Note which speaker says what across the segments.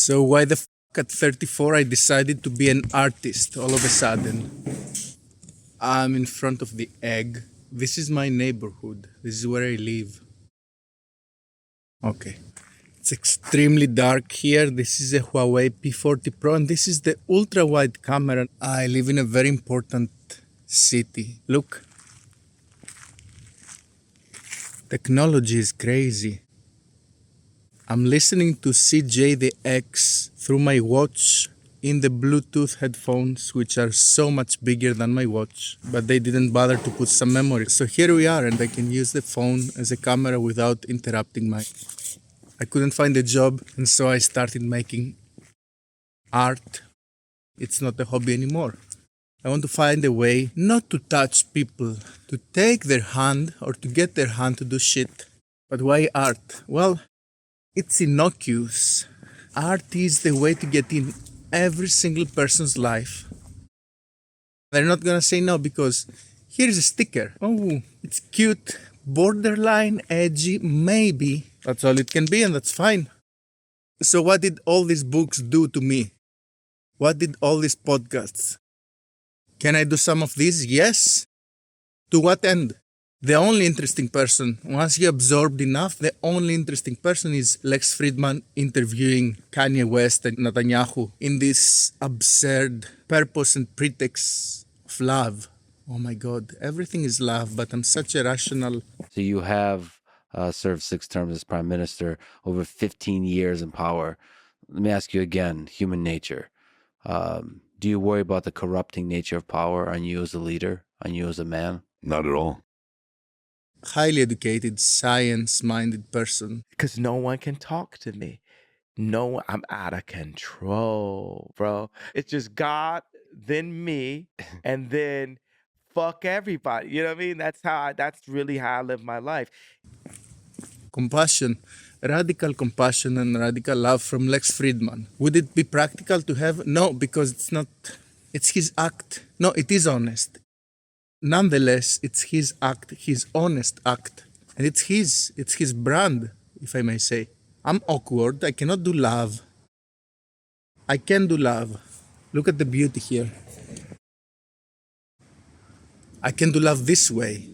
Speaker 1: So why the at 34 I decided to be an artist all of a sudden? I'm in front of the egg. This is my neighborhood. This is where I live. Okay. It's extremely dark here. This is a Huawei P40 Pro and this is the ultra wide camera. I live in a very important city. Look. Technology is crazy. I'm listening to CJ the X through my watch in the Bluetooth headphones, which are so much bigger than my watch, but they didn't bother to put some memory. So here we are, and I can use the phone as a camera without interrupting my... I couldn't find a job, and so I started making art. It's not a hobby anymore. I want to find a way not to touch people, to take their hand or to get their hand to do shit. But why art? Well, it's innocuous. Art is the way to get in every single person's life. They're not gonna say no because here's a sticker. Oh, it's cute, borderline, edgy, maybe. That's all it can be and that's fine. So what did all these books do to me? What did all these podcasts? Can I do some of these? Yes. To what end? The only interesting person, once you absorbed enough, the only interesting person is Lex Fridman interviewing Kanye West and Netanyahu in this absurd purpose and pretext of love. Oh my God, everything is love, but I'm such a rational...
Speaker 2: So you have served 6 terms as prime minister, over 15 years in power. Let me ask you again, human nature. Do you worry about the corrupting nature of power on you as a leader, on you as a man?
Speaker 3: Not at all.
Speaker 1: Highly educated, science-minded person.
Speaker 4: Because no one can talk to me. No one, I'm out of control, bro. It's just God, then me, and then fuck everybody. You know what I mean? That's really how I live my life.
Speaker 1: Compassion, radical compassion and radical love from Lex Fridman. Would it be practical to have? No, because it's not, it's his act. No, it is honest. Nonetheless, it's his act, his honest act. And it's his brand, if I may say. I'm awkward, I cannot do love. I can do love. Look at the beauty here. I can do love this way.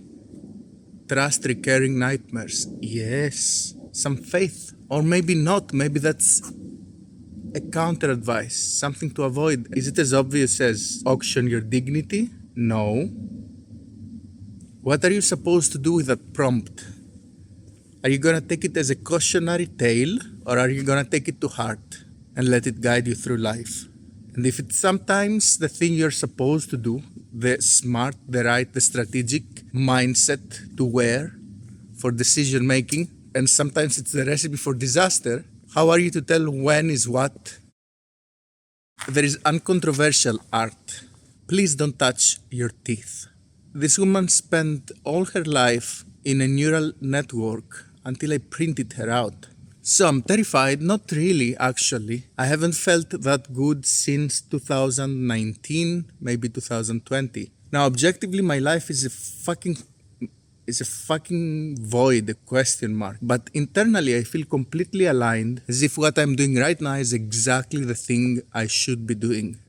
Speaker 1: Trust recurring nightmares. Yes. Some faith. Or maybe not, maybe that's a counter advice, something to avoid. Is it as obvious as auction your dignity? No. What are you supposed to do with that prompt? Are you gonna take it as a cautionary tale, or are you gonna take it to heart and let it guide you through life? And if it's sometimes the thing you're supposed to do, the smart, the right, the strategic mindset to wear for decision making, and sometimes it's the recipe for disaster, how are you to tell when is what? There is uncontroversial art. Please don't touch your teeth. This woman spent all her life in a neural network until I printed her out. So I'm terrified, not really actually. I haven't felt that good since 2019, maybe 2020. Now objectively my life is a fucking void, a question mark. But internally I feel completely aligned, as if what I'm doing right now is exactly the thing I should be doing.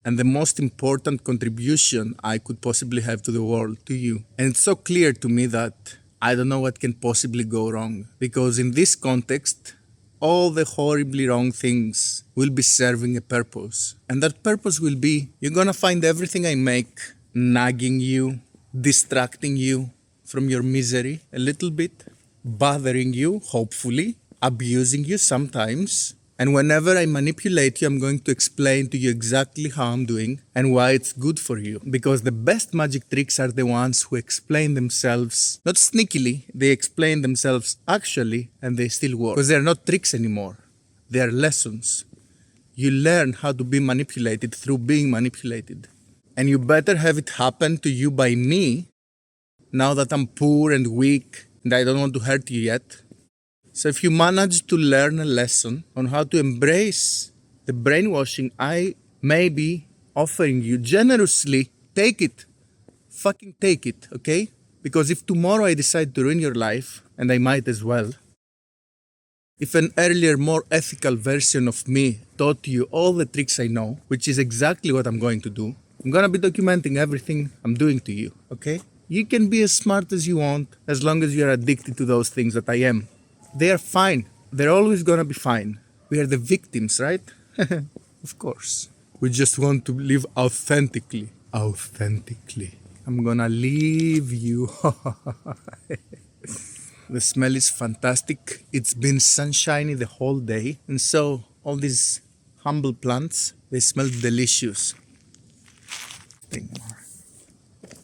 Speaker 1: And the most important contribution I could possibly have to the world, to you. And it's so clear to me that I don't know what can possibly go wrong. Because in this context, all the horribly wrong things will be serving a purpose. And that purpose will be, you're gonna find everything I make nagging you, distracting you from your misery a little bit, bothering you, hopefully, abusing you sometimes. And whenever I manipulate you, I'm going to explain to you exactly how I'm doing and why it's good for you. Because the best magic tricks are the ones who explain themselves, not sneakily, they explain themselves actually, and they still work. Because they're not tricks anymore. They are lessons. You learn how to be manipulated through being manipulated. And you better have it happen to you by me, now that I'm poor and weak and I don't want to hurt you yet. So if you manage to learn a lesson on how to embrace the brainwashing I may be offering you generously, take it. Fucking take it, okay? Because if tomorrow I decide to ruin your life, and I might as well, If an earlier, more ethical version of me taught you all the tricks I know, which is exactly what I'm going to do, I'm gonna be documenting everything I'm doing to you, okay? You can be as smart as you want as long as you're addicted to those things that I am. They are fine. They're always gonna be fine. We are the victims, right? Of course. We just want to live authentically. Authentically. I'm gonna leave you. The smell is fantastic. It's been sunshiny the whole day. And so all these humble plants, they smell delicious. Think more.